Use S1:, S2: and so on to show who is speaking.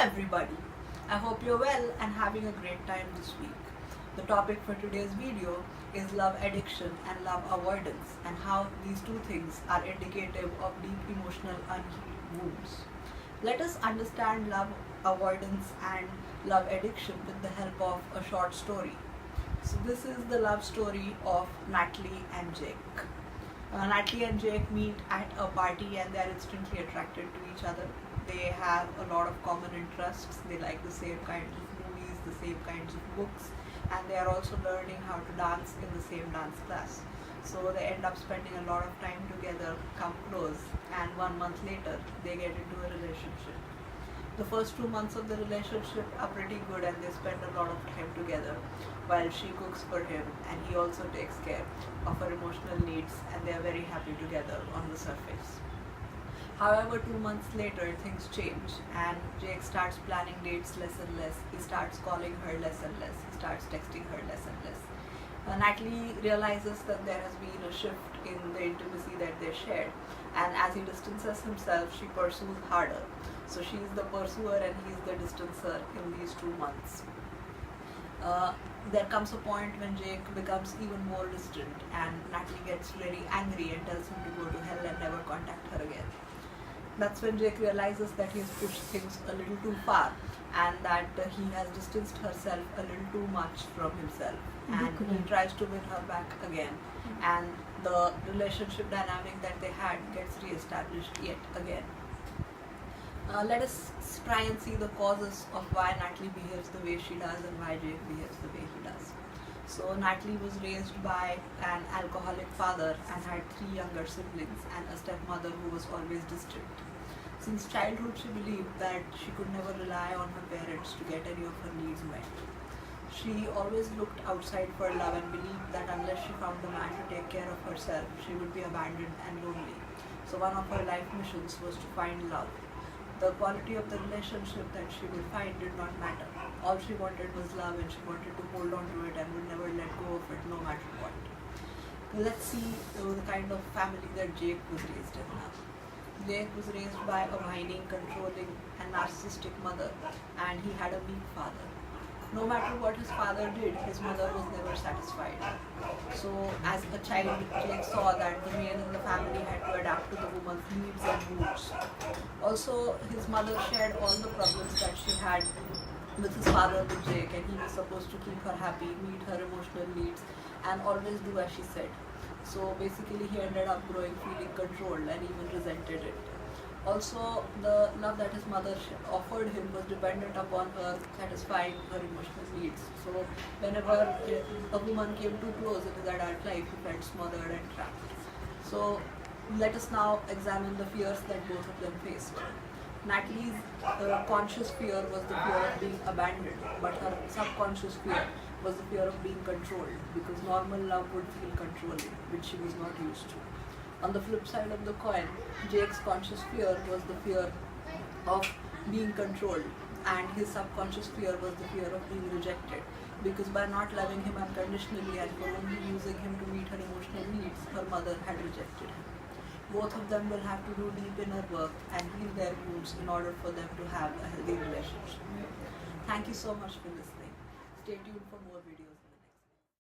S1: everybody, I hope you're well and having a great time this week. The topic for today's video is love addiction and love avoidance, and how these two things are indicative of deep emotional unhealed wounds. Let us understand love avoidance and love addiction with the help of a short story. So this is the love story of Natalie and Jake. Natalie and Jake meet at a party and they are instantly attracted to each other. They have a lot of common interests. They like the same kinds of movies, the same kinds of books, and they are also learning how to dance in the same dance class. So they end up spending a lot of time together, come close, and 1 month later they get into a relationship. The first 2 months of the relationship are pretty good and they spend a lot of time together while she cooks for him and he also takes care of her emotional needs, and they are very happy together on the surface. However, 2 months later things change and Jake starts planning dates less and less. He starts calling her less and less. He starts texting her less and less. Natalie realizes that there has been a shift in the intimacy that they shared, and as he distances himself, she pursues harder. So she is the pursuer and he is the distancer in these 2 months. There comes a point when Jake becomes even more distant and Natalie gets very angry and tells him to go to hell and never contact her again. That's when Jake realizes that he has pushed things a little too far and that he has distanced herself a little too much from himself, and he tries to win her back again, and the relationship dynamic that they had gets re-established yet again. Let us try and see the causes of why Natalie behaves the way she does and why Jake behaves the way he does. So Natalie was raised by an alcoholic father and had 3 younger siblings and a stepmother who was always distant. Since childhood, she believed that she could never rely on her parents to get any of her needs met. She always looked outside for love and believed that unless she found a man to take care of herself, she would be abandoned and lonely. So one of her life missions was to find love. The quality of the relationship that she would find did not matter. All she wanted was love, and she wanted to hold on to it and would never let go of it no matter what. Let's see the kind of family that Jake was raised in now. Jake was raised by a whining, controlling and narcissistic mother, and he had a weak father. No matter what his father did, his mother was never satisfied. So as a child, Jake saw that the man in the family had to adapt to the woman's needs and moods. Also, his mother shared all the problems that she had with his father, with Jake, and he was supposed to keep her happy, meet her emotional needs, and always do as she said. So basically he ended up growing feeling controlled and even resented it. Also, the love that his mother offered him was dependent upon her satisfying her emotional needs. So whenever a woman came too close in his adult life, he felt smothered and trapped. So let us now examine the fears that both of them faced. Natalie's conscious fear was the fear of being abandoned, but her subconscious fear was the fear of being controlled, because normal love would feel controlling, which she was not used to. On the flip side of the coin, Jake's conscious fear was the fear of being controlled, and his subconscious fear was the fear of being rejected, because by not loving him unconditionally and for only using him to meet her emotional needs, her mother had rejected him. Both of them will have to do deep inner work and heal their wounds in order for them to have a healthy relationship. Thank you so much for listening. Stay tuned for more videos.